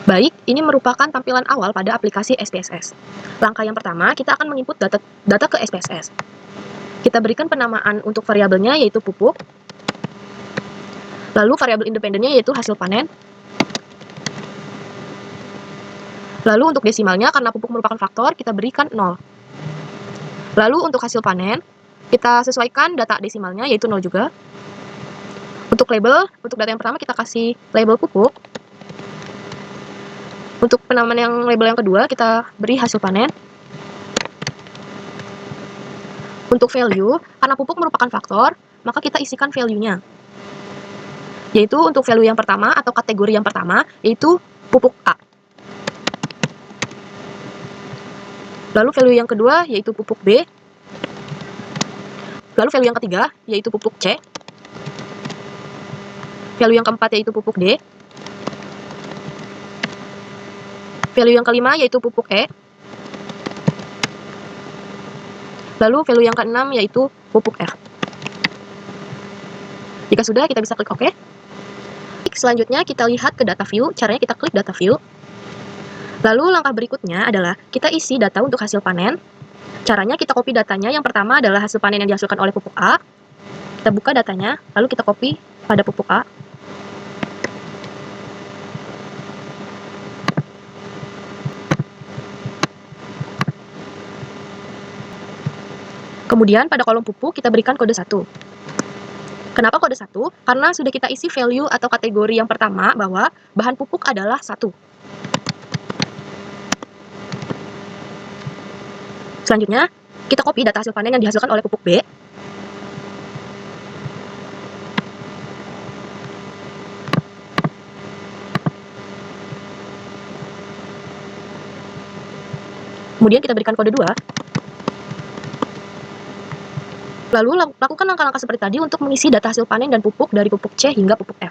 Baik, ini merupakan tampilan awal pada aplikasi SPSS. Langkah yang pertama, kita akan menginput data ke SPSS. Kita berikan penamaan untuk variabelnya yaitu pupuk, lalu variabel independennya yaitu hasil panen, lalu untuk desimalnya karena pupuk merupakan faktor, kita berikan 0. Lalu untuk hasil panen, kita sesuaikan data desimalnya yaitu 0 juga. Untuk label, untuk data yang pertama kita kasih label pupuk. Untuk penamaan yang label yang kedua, kita beri hasil panen. Untuk value, karena pupuk merupakan faktor, maka kita isikan value-nya. Yaitu untuk value yang pertama atau kategori yang pertama, yaitu pupuk A. Lalu value yang kedua, yaitu pupuk B. Lalu value yang ketiga, yaitu pupuk C. Value yang keempat, yaitu pupuk D. Value yang kelima, yaitu pupuk E. Lalu value yang keenam, yaitu pupuk F. Jika sudah, kita bisa klik OK. Selanjutnya, kita lihat ke data view. Caranya kita klik data view. Lalu langkah berikutnya adalah kita isi data untuk hasil panen. Caranya kita copy datanya. Yang pertama adalah hasil panen yang dihasilkan oleh pupuk A. Kita buka datanya, lalu kita copy pada pupuk A. Kemudian pada kolom pupuk kita berikan kode 1. Kenapa kode 1? Karena sudah kita isi value atau kategori yang pertama bahwa bahan pupuk adalah 1. Selanjutnya, kita copy data hasil panen yang dihasilkan oleh pupuk B. Kemudian kita berikan kode 2. Lalu lakukan langkah-langkah seperti tadi untuk mengisi data hasil panen dan pupuk dari pupuk C hingga pupuk F.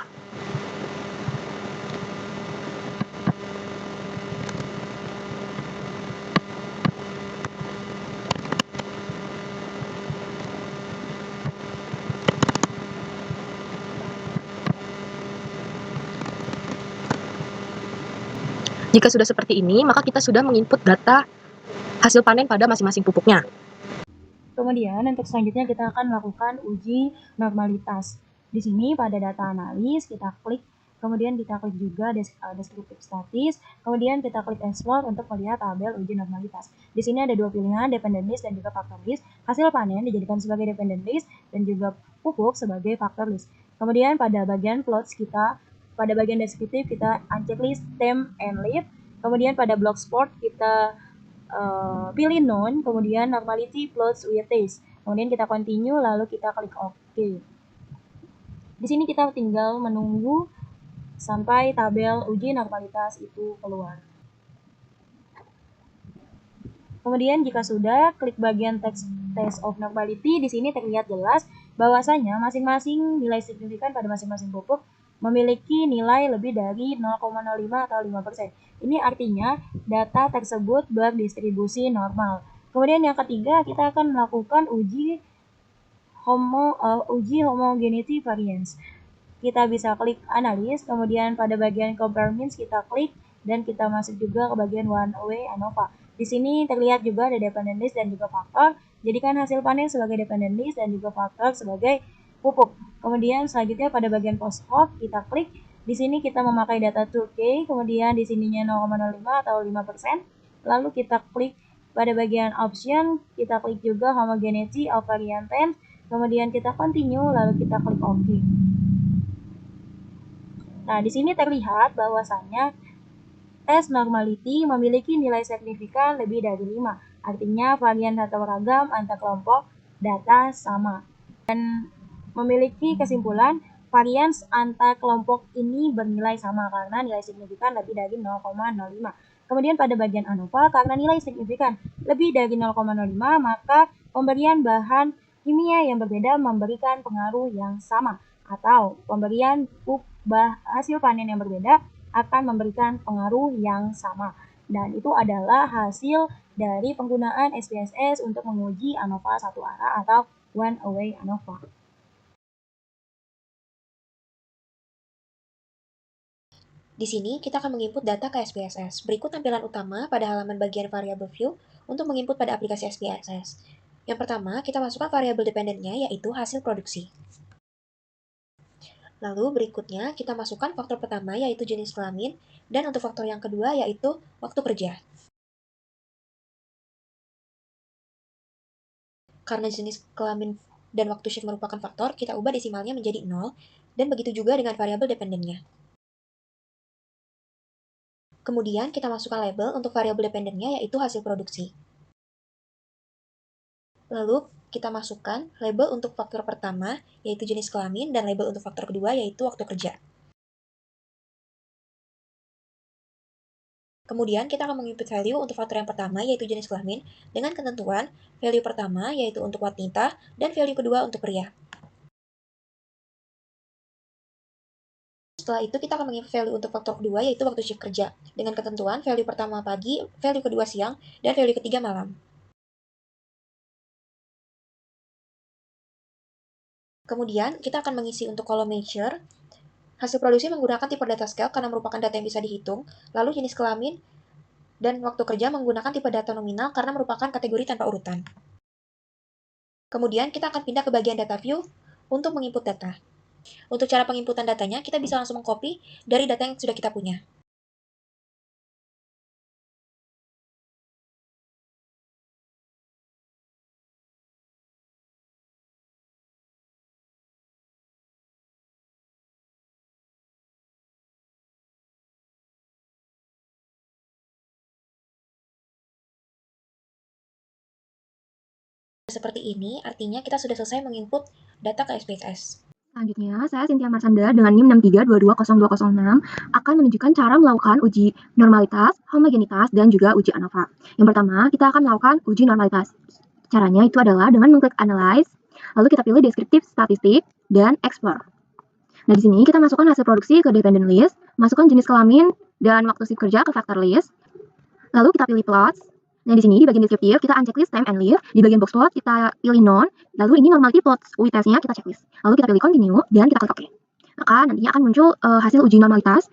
Jika sudah seperti ini, maka kita sudah menginput data hasil panen pada masing-masing pupuknya. Kemudian untuk selanjutnya kita akan melakukan uji normalitas. Di sini pada data analis kita klik, kemudian kita klik juga deskriptif statis, kemudian kita klik explore untuk melihat tabel uji normalitas. Di sini ada dua pilihan, dependent list dan juga factor list. Hasil panen dijadikan sebagai dependent list dan juga pupuk sebagai factor list. Kemudian pada bagian plots pada bagian deskriptif kita uncheck list, temp, and lead. Kemudian pada block sport kita pilih none, kemudian normality plots with taste. Kemudian kita continue, lalu kita klik OK. Di sini kita tinggal menunggu sampai tabel uji normalitas itu keluar. Kemudian jika sudah, klik bagian test of normality. Di sini terlihat jelas bahwasanya masing-masing nilai signifikan pada masing-masing pupuk memiliki nilai lebih dari 0,05 atau 5%. Ini artinya data tersebut berdistribusi normal. Kemudian yang ketiga, kita akan melakukan uji homogeneity variance. Kita bisa klik analis, kemudian pada bagian compare means kita klik, dan kita masuk juga ke bagian one way ANOVA. Di sini terlihat juga ada dependent list dan juga faktor. Jadikan hasil panen sebagai dependent list dan juga faktor sebagai pupuk. Kemudian selanjutnya pada bagian post hoc kita klik. Di sini kita memakai data 2K, kemudian di sininya 0,05 atau 5%. Lalu kita klik pada bagian option, kita klik juga homogeneity of variant 10. Kemudian kita continue, lalu kita klik OK. Nah, di sini terlihat bahwasannya tes normality memiliki nilai signifikan lebih dari 5. Artinya varian data ragam antar kelompok data sama. Dan memiliki kesimpulan varians antar kelompok ini bernilai sama karena nilai signifikan lebih dari 0,05. Kemudian pada bagian ANOVA, karena nilai signifikan lebih dari 0,05, maka pemberian bahan kimia yang berbeda memberikan pengaruh yang sama, atau pemberian hasil panen yang berbeda akan memberikan pengaruh yang sama. Dan itu adalah hasil dari penggunaan SPSS untuk menguji ANOVA satu arah atau one way ANOVA. Di sini kita akan menginput data ke SPSS. Berikut tampilan utama pada halaman bagian variable view untuk menginput pada aplikasi SPSS. Yang pertama, kita masukkan variabel dependennya yaitu hasil produksi. Lalu berikutnya kita masukkan faktor pertama yaitu jenis kelamin dan untuk faktor yang kedua yaitu waktu kerja. Karena jenis kelamin dan waktu shift merupakan faktor, kita ubah desimalnya menjadi 0 dan begitu juga dengan variabel dependennya. Kemudian kita masukkan label untuk variabel dependennya yaitu hasil produksi. Lalu kita masukkan label untuk faktor pertama yaitu jenis kelamin dan label untuk faktor kedua yaitu waktu kerja. Kemudian kita akan menginput value untuk faktor yang pertama yaitu jenis kelamin dengan ketentuan value pertama yaitu untuk wanita dan value kedua untuk pria. Setelah itu kita akan menginput value untuk faktor kedua yaitu waktu shift kerja dengan ketentuan value pertama pagi, value kedua siang, dan value ketiga malam. Kemudian kita akan mengisi untuk kolom measure. Hasil produksi menggunakan tipe data scale karena merupakan data yang bisa dihitung, lalu jenis kelamin dan waktu kerja menggunakan tipe data nominal karena merupakan kategori tanpa urutan. Kemudian kita akan pindah ke bagian data view untuk menginput data. Untuk cara penginputan datanya, kita bisa langsung mengcopy dari data yang sudah kita punya. Seperti ini, artinya kita sudah selesai menginput data ke SPSS. Selanjutnya, saya Cynthia Marsanda dengan NIM 63220206 akan menunjukkan cara melakukan uji normalitas, homogenitas, dan juga uji ANOVA. Yang pertama, kita akan melakukan uji normalitas. Caranya itu adalah dengan mengklik Analyze, lalu kita pilih Descriptive Statistic, dan Explore. Nah, di sini kita masukkan hasil produksi ke Dependent List, masukkan jenis kelamin dan waktu shift kerja ke Factor List, lalu kita pilih Plots. Nah, di sini di bagian descriptive kita uncheck list time and leave, di bagian box plot kita pilih none, lalu ini normality plots UI testnya kita checklist. Lalu kita pilih continue dan kita klik OK. Maka nantinya akan muncul hasil uji normalitas.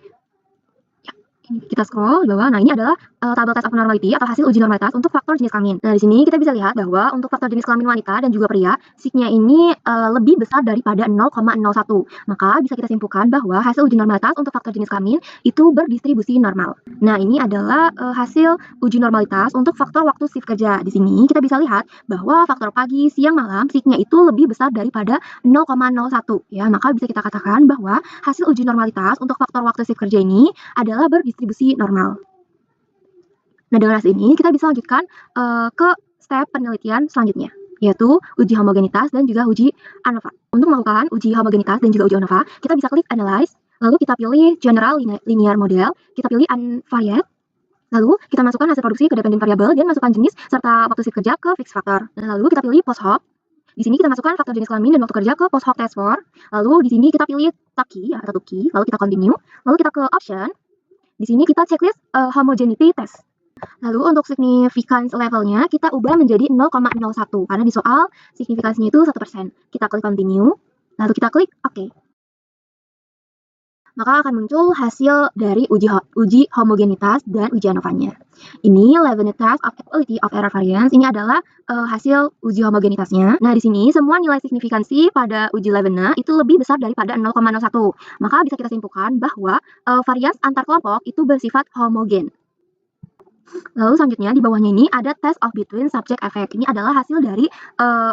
Ya, kita scroll di bawah. Nah, ini adalah tabel test of normality atau hasil uji normalitas untuk faktor jenis kelamin. Nah, di sini kita bisa lihat bahwa untuk faktor jenis kelamin wanita dan juga pria, sigma ini lebih besar daripada 0,01. Maka bisa kita simpulkan bahwa hasil uji normalitas untuk faktor jenis kelamin itu berdistribusi normal. Nah, ini adalah hasil uji normalitas untuk faktor waktu shift kerja. Di sini kita bisa lihat bahwa faktor pagi, siang, malam, sigma itu lebih besar daripada 0,01. Ya, maka bisa kita katakan bahwa hasil uji normalitas untuk faktor waktu shift kerja ini adalah berdistribusi normal. Nah, dengan hasil ini kita bisa lanjutkan ke step penelitian selanjutnya, yaitu uji homogenitas dan juga uji ANOVA. Untuk melakukan uji homogenitas dan juga uji ANOVA, kita bisa klik Analyze, lalu kita pilih General Linear Model, kita pilih Unvariate, lalu kita masukkan hasil produksi ke dependent variable dan masukkan jenis serta waktu shift kerja ke fixed factor. Nah, lalu kita pilih post hoc. Di sini kita masukkan faktor jenis kelamin dan waktu kerja ke post hoc test for. Lalu di sini kita pilih tab key atau tab key, lalu kita continue, lalu kita ke option. Di sini kita checklist homogeneity test. Lalu untuk significance levelnya kita ubah menjadi 0,01 karena di soal signifikansinya itu 1%. Kita klik continue, lalu kita klik OK. Maka akan muncul hasil dari uji homogenitas dan uji ANOVA-nya. Ini Levenet Test of Equality of Error Variance. Ini adalah hasil uji homogenitasnya. Nah, di sini semua nilai signifikansi pada uji Levenet itu lebih besar daripada 0,01. Maka bisa kita simpulkan bahwa varians antar kelompok itu bersifat homogen. Lalu selanjutnya di bawahnya ini ada test of between subject effect. Ini adalah hasil dari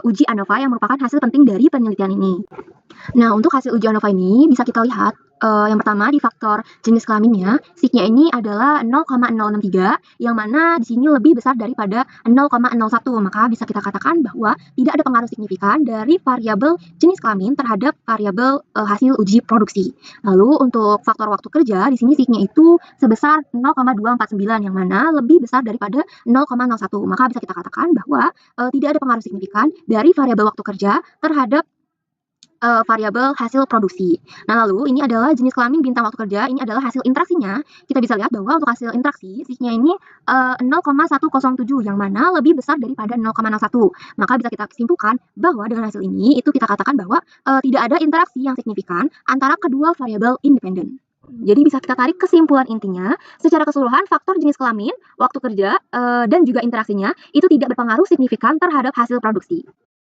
uji ANOVA yang merupakan hasil penting dari penelitian ini. Nah, untuk hasil uji ANOVA ini bisa kita lihat yang pertama di faktor jenis kelaminnya, sigma ini adalah 0,063 yang mana di sini lebih besar daripada 0,01. Maka bisa kita katakan bahwa tidak ada pengaruh signifikan dari variabel jenis kelamin terhadap variabel hasil uji produksi. Lalu untuk faktor waktu kerja di sini sigma itu sebesar 0,249 yang mana lebih besar daripada 0,01. Maka bisa kita katakan bahwa tidak ada pengaruh signifikan dari variabel waktu kerja terhadap variabel hasil produksi. Nah, lalu ini adalah jenis kelamin bintang waktu kerja. Ini adalah hasil interaksinya. Kita bisa lihat bahwa untuk hasil interaksi, sigma ini 0,107 yang mana lebih besar daripada 0,01. Maka bisa kita simpulkan bahwa dengan hasil ini itu kita katakan bahwa tidak ada interaksi yang signifikan antara kedua variabel independen. Jadi bisa kita tarik kesimpulan intinya, secara keseluruhan faktor jenis kelamin, waktu kerja, dan juga interaksinya itu tidak berpengaruh signifikan terhadap hasil produksi.